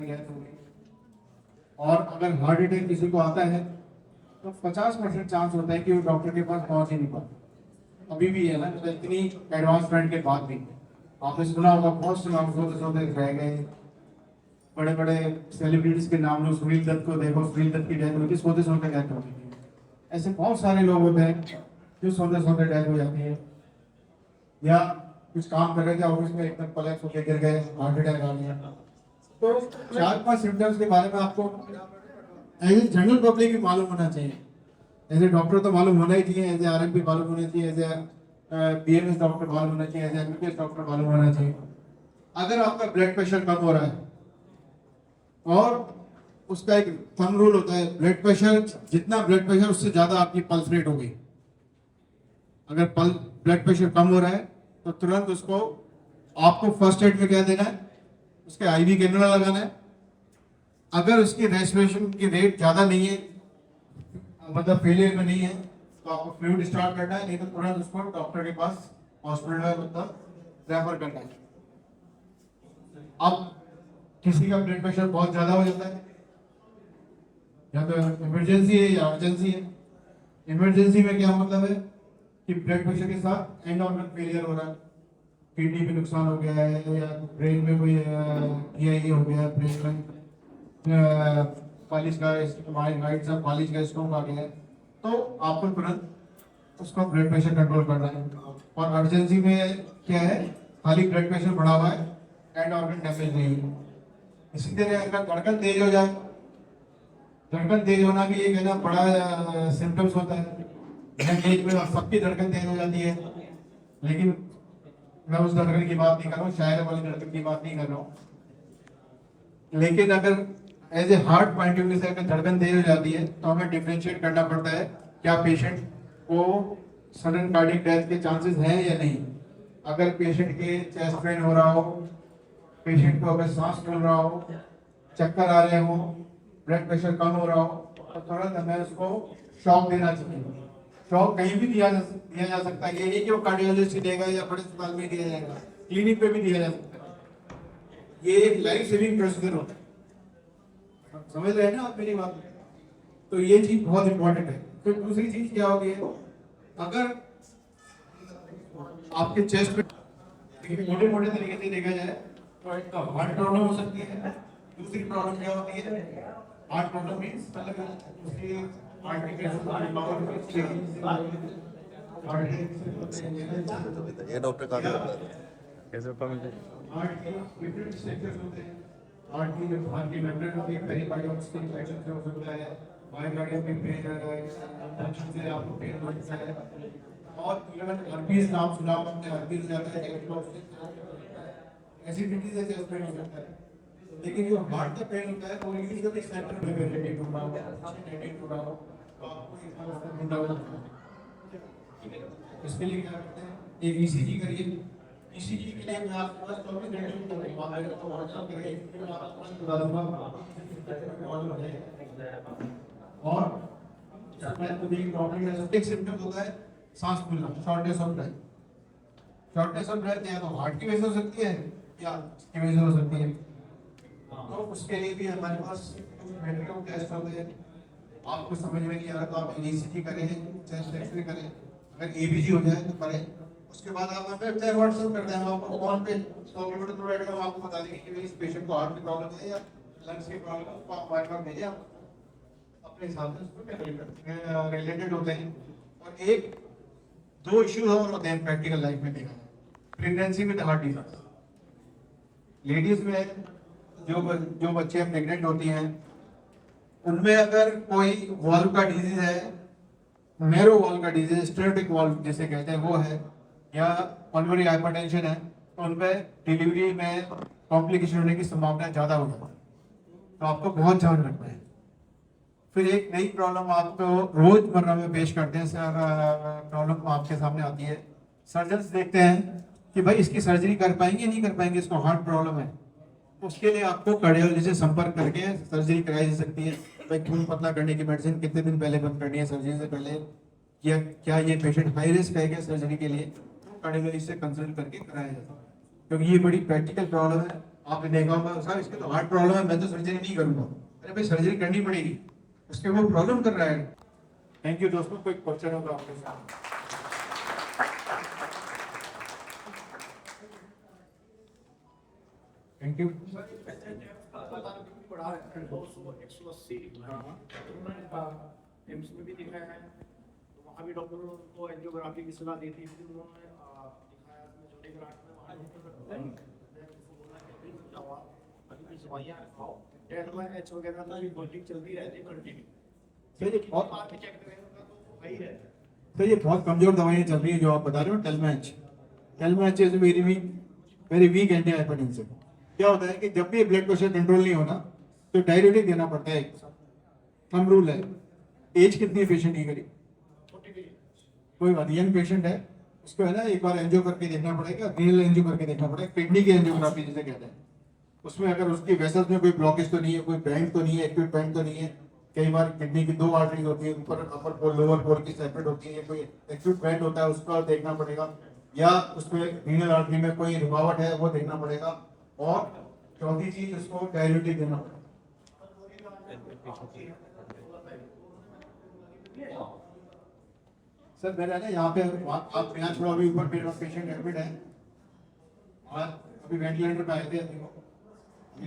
और अगर heart attack किसी को आता है तो 50% चांस होता है कि वो डॉक्टर के पास पहुंच ही नहीं पाता। अभी भी है ना, तो इतनी एडवांसमेंट के बाद भी आपने सुना होगा, बहुत से नाम सोते सोते रह गए। बड़े बड़े सेलिब्रिटीज के नाम लो, सुनील दत्त को देखो, सुनील दत्त की डेथ हुई थी, सोते सोते डेथ होती थी। ऐसे बहुत सारे लोग होते हैं जो सोते सोते डेथ हो जाती है, या कुछ काम कर रहे थे ऑफिस में एकदम कोलैप्स होकर गिर गए, हार्ट अटैक आ गया। तो 4-5 सिम्टम्स के बारे में आपको एज ए जनरल पब्लिक भी मालूम होना चाहिए। एज ए डॉक्टर तो मालूम होना ही चाहिए, एज ए आरएमपी मालूम होना चाहिए, एज ए बीएमएस डॉक्टर मालूम होना चाहिए, एज ए एमबीबीएस डॉक्टर मालूम होना चाहिए। अगर आपका ब्लड प्रेशर कम हो रहा है, और उसका एक थंब रूल होता है, ब्लड प्रेशर जितना ब्लड प्रेशर उससे ज्यादा आपकी पल्स रेट होगी। अगर ब्लड प्रेशर कम हो रहा है तो तुरंत उसको, आपको फर्स्ट एड में क्या देना है, उसके आईवी कैनुला लगाना है। अगर उसकी रेस्पिरेशन की रेट ज्यादा नहीं है, मतलब फेलियर में नहीं है, तो आपको फ्लूइड स्टार्ट करना है, नहीं तो तुरंत उसको डॉक्टर के पास हॉस्पिटल में मतलब रेफर करना है। अब किसी का ब्लड प्रेशर बहुत ज्यादा हो जाता है, या तो इमरजेंसी है या अर्जेंसी है। इमरजेंसी में क्या मतलब है कि ब्लड प्रेशर के साथ एंड ऑर्गन फेलियर हो रहा है, किडनी में नुकसान हो गया है, या ब्रेन में कोई EIE हो गया है, ब्रेन में फालिज का फालिज का स्ट्रोक आ गया है, तो आपको तुरंत उसको ब्लड प्रेशर कंट्रोल करना है। और अर्जेंसी में क्या है, खाली ब्लड प्रेशर बढ़ा हुआ है, एंड ऑर्गन डैमेज नहीं है। इसी तरह अगर धड़कन तेज हो जाए, धड़कन तेज होना भी एक है ना बड़ा सिम्टम्स होता है। एज में सबकी धड़कन तेज हो जाती है, लेकिन मैं उस धड़कन की बात नहीं कर रहा हूँ, शायर वाली धड़कन की बात नहीं कर रहा हूँ। लेकिन अगर as a heart point of view से अगर धड़कन तेज हो जाती है, तो हमें डिफरेंशिएट करना पड़ता है, क्या पेशेंट को सडन कार्डियक डेथ के चांसेस हैं या नहीं। अगर पेशेंट के चेस्ट पेन हो रहा हो, पेशेंट को अगर सांस फूल रहा हो, चक्कर आ रहे हो, ब्लड प्रेशर कम हो रहा हो, तो तुरंत हमें उसको शॉक देना चाहिए। शॉक कहीं भी दिया जा सकता है, ये नहीं कि वो कार्डियोलॉजिस्ट ही देगा या बड़े अस्पताल में दिया जाएगा, क्लिनिक पे भी दिया जा सकता है। ये एक लाइफ सेविंग प्रोसीजर होता है, समझ रहे हैं ना आप मेरी बात। तो ये चीज बहुत इंपॉर्टेंट है। फिर दूसरी चीज क्या होगी, अगर आपके चेस्ट पे मोटे मोटे तरीके से देखा जाए तो एक हार्ट प्रॉब्लम हो सकती है। दूसरी प्रॉब्लम क्या होती है, हार्ट प्रॉब्लम मींस ये डॉक्टर का कैसे पता मुझे? हार्ट के डिफरेंट स्ट्रक्चर्स होते हैं। हार्ट की जो हार्ट की मेंब्रेन होती है, पेरिकार्डियम के इन्फेक्शन से हो सकता है, मायोकार्डियम में पेन इन्फेक्शन से आपको पेन हो सकता है, और इवन हर्पीज नाम सुना आपने, हर्पीज जाता है एसिडिटी से चेस्ट पेन हो सकता है। लेकिन जो हार्ट का पेन होता है वो यूजुअली सेंट्रल में वेरिएट हो रहा हो, वेरिएट हो रहा हो, तो आपको एक बार उसका ढूंढा होगा। इसके लिए क्या करते हैं, एक ECG करिए। ECG के लिए मैं आपको बस 24 घंटे में तो व्हाट्सएप करिए, मैं आपको बता दूंगा। और मैं तो एक प्रॉब्लम है, एक सिम्टम होता है सांस फूलना, shortness of breath. Shortness of breath या तो हार्ट की वजह से हो सकती है या की वजह से हो सकती है। तो उसके लिए भी हमारे पास मेडिकल टेस्ट होते हैं। आपको समझ में नहीं आ रहा तो आप ECG करें, चेस्ट एक्सरे करें, अगर ABG हो जाए तो करें। उसके बाद आप हमें चाहे व्हाट्सएप कर दें, हम आपको फोन पे 100 किलोमीटर दूर बैठ कर हम आपको बता देंगे कि इस पेशेंट को हार्ट की प्रॉब्लम है या लंग्स की प्रॉब्लम है, तो आप हमारे पास भेजिए, हम अपने हिसाब से उसको रिलेटेड होते हैं। और एक दो इश्यूज और होते हैं प्रैक्टिकल लाइफ में देखा, pregnancy with heart disease. Ladies में जो बच्चे प्रेग्नेंट होती हैं, उनमें अगर कोई वॉल्व का डिजीज है, नैरो वॉल्व का डिजीज, स्टेनोटिक वॉल्व जिसे कहते हैं वो है, या पल्मोनरी हाइपरटेंशन है, तो उनपे डिलीवरी में कॉम्प्लिकेशन होने की संभावना ज्यादा हो जाती है। तो आपको बहुत ध्यान रखना है। फिर एक नई प्रॉब्लम आपको रोजमर्रा में पेश करते हैं, प्रॉब्लम आपके सामने आती है। सर्जन्स देखते हैं कि भाई इसकी सर्जरी कर पाएंगे नहीं कर पाएंगे, इसको हार्ट प्रॉब्लम है। उसके लिए आपको कार्डियोलॉजिस्ट से संपर्क करके सर्जरी कराई जा सकती है। भाई खून पतला करने की मेडिसिन कितने दिन पहले बंद करनी है सर्जरी से पहले, या क्या ये पेशेंट हाई रिस्क है क्या सर्जरी के लिए, तो कार्डियोलॉजिस्ट से कंसल्ट करके कराया जाता है। क्योंकि ये बड़ी प्रैक्टिकल प्रॉब्लम है, आपने देखा होगा साहब इसके तो हार्ट प्रॉब्लम है, मैं तो सर्जरी नहीं करूंगा। अरे भाई सर्जरी करनी पड़ेगी, उसके वो प्रॉब्लम कर रहा है। थैंक यू दोस्तों, कोई क्वेश्चन होगा आपके साथ? Thank you. एम्स में भी दिखाया है, तो वहाँ भी डॉक्टरों को एंजियोग्राफी की सलाह दी थी, फिर उन्होंने दिखाया अपने छोटे ग्रांट में, वहाँ डॉक्टर वगैरह में भी कोचिंग चलती रहती है कंटिन्यू। सर ये बहुत आके चेक करेंगे तो वही है। सर ये बहुत कमजोर दवाइयाँ चल रही है जो आप बता रहे हो, टेलमैच। टेलमैच is very weak anti hypertensive. क्या होता है कि जब भी ब्लड प्रेशर कंट्रोल नहीं होना तो डायरेटिक देना पड़ता है। थंब रूल है। एज कितनी है पेशेंट की करीब? कोई बात, यंग पेशेंट है, उसको है ना एक बार एंजियो करके देखना पड़ेगा, रीनल एंजियो करके देखना पड़ेगा, किडनी की एंजियोग्राफी जिसे कहते हैं। उसमें अगर उसकी वेसल्स में कोई ब्लॉकेज तो नहीं है, कोई बैंड तो नहीं है, एक्यूट बैंड तो नहीं है। कई बार किडनी की 2 आर्टरीज होती है, ऊपर अपर पोल लोअर पोल की सेपरेट होती है, कोई एक्यूट बैंड होता है उसका देखना पड़ेगा, या उसमें रीनल आर्टरी में कोई रुकावट है वो देखना पड़ेगा। और चौथी चीज उसको डायलिटिक देना पड़ेगा। सर मेरा ना यहाँ पे आप यहाँ थोड़ा अभी ऊपर पेशेंट एडमिट है और अभी वेंटिलेटर पे आए थे,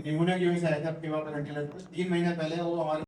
निमोनिया की वजह से आए थे आपके वहाँ वेंटिलेटर पे। 3 महीने पहले वो हमारे